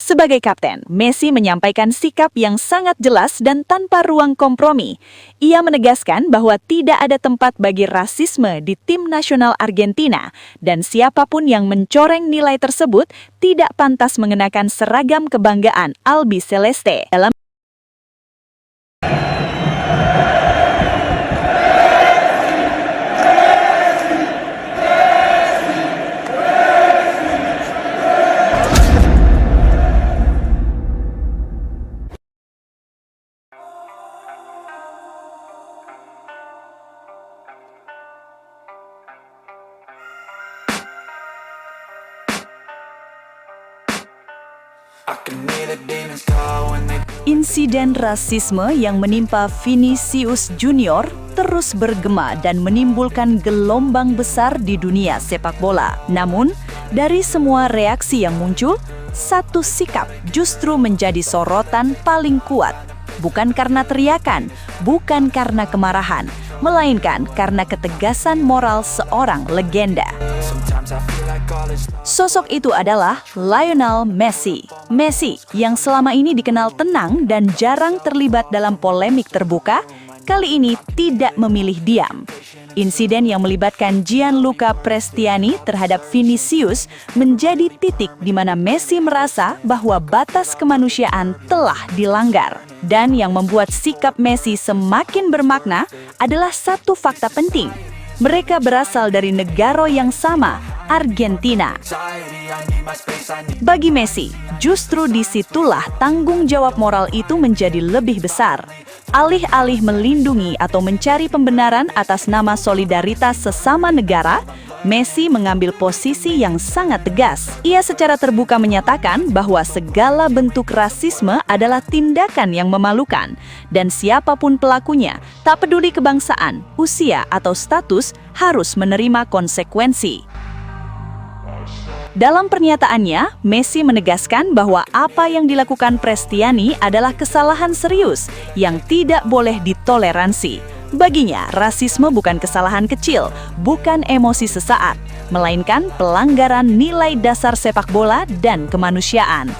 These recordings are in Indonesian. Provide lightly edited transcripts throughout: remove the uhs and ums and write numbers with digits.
Sebagai kapten, Messi menyampaikan sikap yang sangat jelas dan tanpa ruang kompromi. Ia menegaskan bahwa tidak ada tempat bagi rasisme di tim nasional Argentina dan siapapun yang mencoreng nilai tersebut tidak pantas mengenakan seragam kebanggaan Albiceleste. Dalam insiden rasisme yang menimpa Vinicius Junior terus bergema dan menimbulkan gelombang besar di dunia sepak bola. Namun, dari semua reaksi yang muncul, satu sikap justru menjadi sorotan paling kuat. Bukan karena teriakan, bukan karena kemarahan, melainkan karena ketegasan moral seorang legenda. Sosok itu adalah Lionel Messi. Messi yang selama ini dikenal tenang dan jarang terlibat dalam polemik terbuka, kali ini tidak memilih diam. Insiden yang melibatkan Gianluca Prestiani terhadap Vinicius menjadi titik di mana Messi merasa bahwa batas kemanusiaan telah dilanggar. Dan yang membuat sikap Messi semakin bermakna adalah satu fakta penting. Mereka berasal dari negara yang sama, Argentina. Bagi Messi, justru disitulah tanggung jawab moral itu menjadi lebih besar. Alih-alih melindungi atau mencari pembenaran atas nama solidaritas sesama negara, Messi mengambil posisi yang sangat tegas. Ia secara terbuka menyatakan bahwa segala bentuk rasisme adalah tindakan yang memalukan, dan siapapun pelakunya, tak peduli kebangsaan, usia, atau status, harus menerima konsekuensi. Dalam pernyataannya, Messi menegaskan bahwa apa yang dilakukan Prestiani adalah kesalahan serius yang tidak boleh ditoleransi. Baginya, rasisme bukan kesalahan kecil, bukan emosi sesaat, melainkan pelanggaran nilai dasar sepak bola dan kemanusiaan.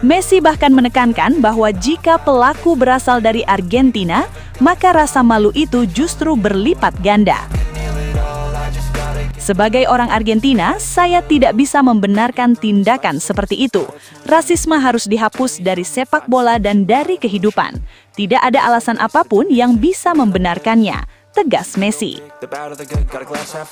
Messi bahkan menekankan bahwa jika pelaku berasal dari Argentina, maka rasa malu itu justru berlipat ganda. Sebagai orang Argentina, saya tidak bisa membenarkan tindakan seperti itu. Rasisme harus dihapus dari sepak bola dan dari kehidupan. Tidak ada alasan apapun yang bisa membenarkannya, tegas Messi.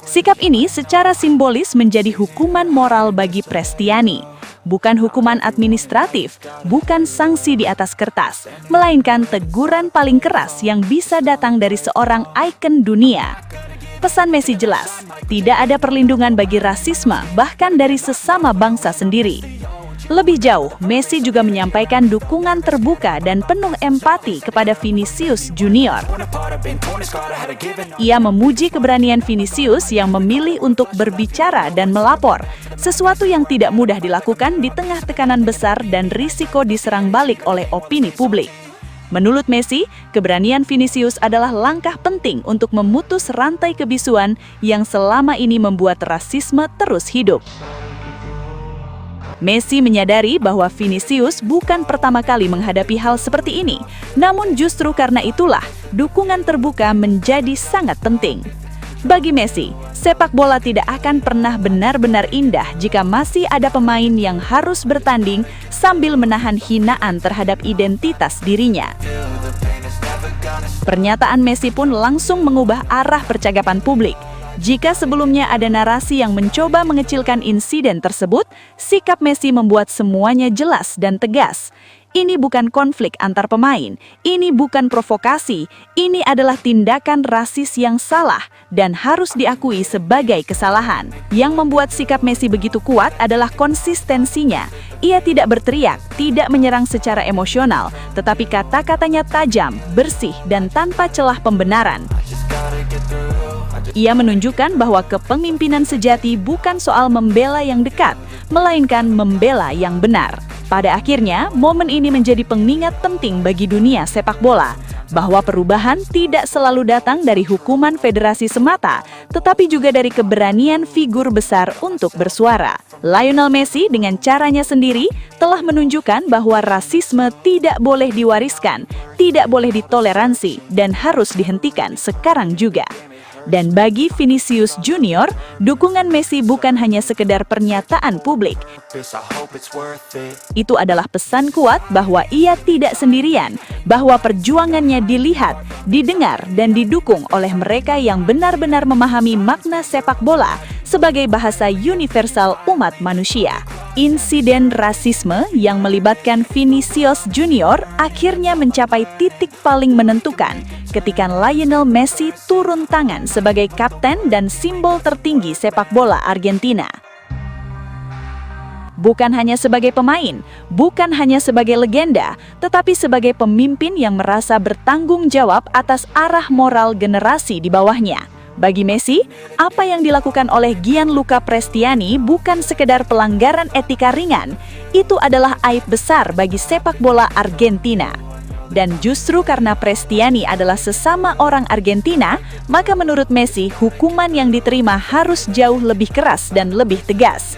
Sikap ini secara simbolis menjadi hukuman moral bagi Prestiani. Bukan hukuman administratif, bukan sanksi di atas kertas, melainkan teguran paling keras yang bisa datang dari seorang ikon dunia. Pesan Messi jelas, tidak ada perlindungan bagi rasisme, bahkan dari sesama bangsa sendiri. Lebih jauh, Messi juga menyampaikan dukungan terbuka dan penuh empati kepada Vinicius Junior. Ia memuji keberanian Vinicius yang memilih untuk berbicara dan melapor, sesuatu yang tidak mudah dilakukan di tengah tekanan besar dan risiko diserang balik oleh opini publik. Menurut Messi, keberanian Vinicius adalah langkah penting untuk memutus rantai kebisuan yang selama ini membuat rasisme terus hidup. Messi menyadari bahwa Vinicius bukan pertama kali menghadapi hal seperti ini, namun justru karena itulah dukungan terbuka menjadi sangat penting. Bagi Messi, sepak bola tidak akan pernah benar-benar indah jika masih ada pemain yang harus bertanding sambil menahan hinaan terhadap identitas dirinya. Pernyataan Messi pun langsung mengubah arah percakapan publik. Jika sebelumnya ada narasi yang mencoba mengecilkan insiden tersebut, sikap Messi membuat semuanya jelas dan tegas. Ini bukan konflik antar pemain, ini bukan provokasi, ini adalah tindakan rasis yang salah dan harus diakui sebagai kesalahan. Yang membuat sikap Messi begitu kuat adalah konsistensinya. Ia tidak berteriak, tidak menyerang secara emosional, tetapi kata-katanya tajam, bersih, dan tanpa celah pembenaran. Ia menunjukkan bahwa kepemimpinan sejati bukan soal membela yang dekat, melainkan membela yang benar. Pada akhirnya, momen ini menjadi pengingat penting bagi dunia sepak bola. bahwa perubahan tidak selalu datang dari hukuman federasi semata, tetapi juga dari keberanian figur besar untuk bersuara. Lionel Messi dengan caranya sendiri telah menunjukkan bahwa rasisme tidak boleh diwariskan, tidak boleh ditoleransi, dan harus dihentikan sekarang juga. Dan bagi Vinicius Junior, dukungan Messi bukan hanya sekedar pernyataan publik. Itu adalah pesan kuat bahwa ia tidak sendirian, bahwa perjuangannya dilihat, didengar, dan didukung oleh mereka yang benar-benar memahami makna sepak bola sebagai bahasa universal umat manusia. Insiden rasisme yang melibatkan Vinicius Junior akhirnya mencapai titik paling menentukan ketika Lionel Messi turun tangan sebagai kapten dan simbol tertinggi sepak bola Argentina. Bukan hanya sebagai pemain, bukan hanya sebagai legenda, tetapi sebagai pemimpin yang merasa bertanggung jawab atas arah moral generasi di bawahnya. Bagi Messi, apa yang dilakukan oleh Gianluca Prestiani bukan sekedar pelanggaran etika ringan, itu adalah aib besar bagi sepak bola Argentina. Dan justru karena Prestiani adalah sesama orang Argentina, maka menurut Messi, hukuman yang diterima harus jauh lebih keras dan lebih tegas.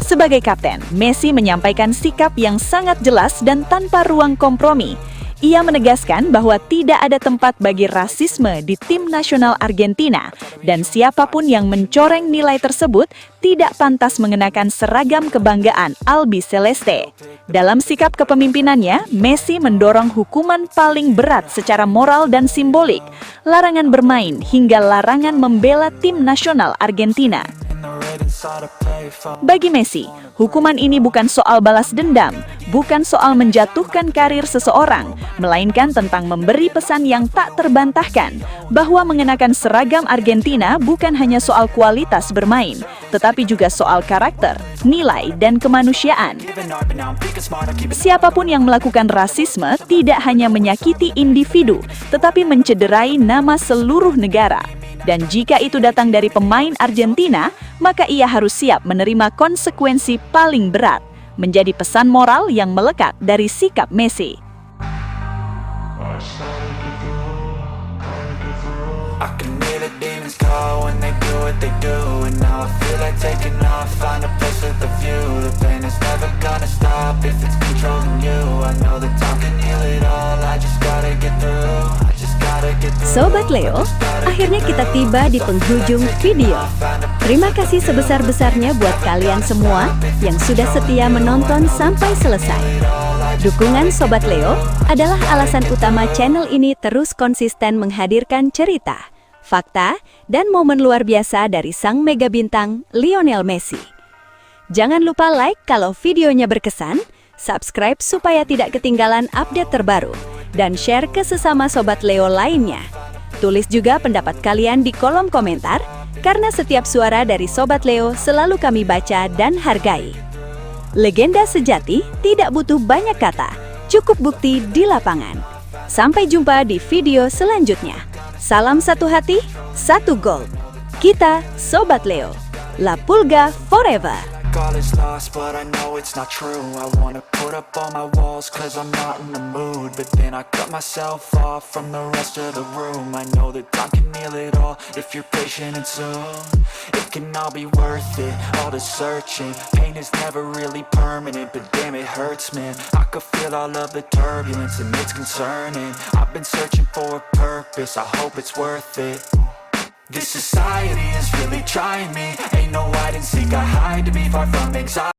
Sebagai kapten, Messi menyampaikan sikap yang sangat jelas dan tanpa ruang kompromi. Ia menegaskan bahwa tidak ada tempat bagi rasisme di tim nasional Argentina dan siapapun yang mencoreng nilai tersebut tidak pantas mengenakan seragam kebanggaan Albi Celeste. Dalam sikap kepemimpinannya, Messi mendorong hukuman paling berat secara moral dan simbolik, larangan bermain hingga larangan membela tim nasional Argentina. Bagi Messi, hukuman ini bukan soal balas dendam, bukan soal menjatuhkan karir seseorang, melainkan tentang memberi pesan yang tak terbantahkan, bahwa mengenakan seragam Argentina bukan hanya soal kualitas bermain, tetapi juga soal karakter, nilai, dan kemanusiaan. Siapapun yang melakukan rasisme tidak hanya menyakiti individu, tetapi mencederai nama seluruh negara. Dan jika itu datang dari pemain Argentina, maka ia harus siap menerima konsekuensi paling berat, menjadi pesan moral yang melekat dari sikap Messi. Sobat Leo, akhirnya kita tiba di penghujung video. Terima kasih sebesar-besarnya buat kalian semua yang sudah setia menonton sampai selesai. Dukungan Sobat Leo adalah alasan utama channel ini terus konsisten menghadirkan cerita, fakta, dan momen luar biasa dari sang mega bintang Lionel Messi. Jangan lupa like kalau videonya berkesan, subscribe supaya tidak ketinggalan update terbaru, dan share ke sesama Sobat Leo lainnya. Tulis juga pendapat kalian di kolom komentar, karena setiap suara dari Sobat Leo selalu kami baca dan hargai. Legenda sejati tidak butuh banyak kata, cukup bukti di lapangan. Sampai jumpa di video selanjutnya. Salam satu hati, satu gol. Kita Sobat Leo. La Pulga forever. All is lost, but I know it's not true. I wanna put up all my walls, cause I'm not in the mood. But then I cut myself off from the rest of the room. I know that time can heal it all, if you're patient and soon. It can all be worth it, all the searching. Pain is never really permanent, but damn it hurts, man. I could feel all of the turbulence and it's concerning. I've been searching for a purpose, I hope it's worth it. This society is really trying me. Ain't no hide and seek, I hide to be far from anxiety.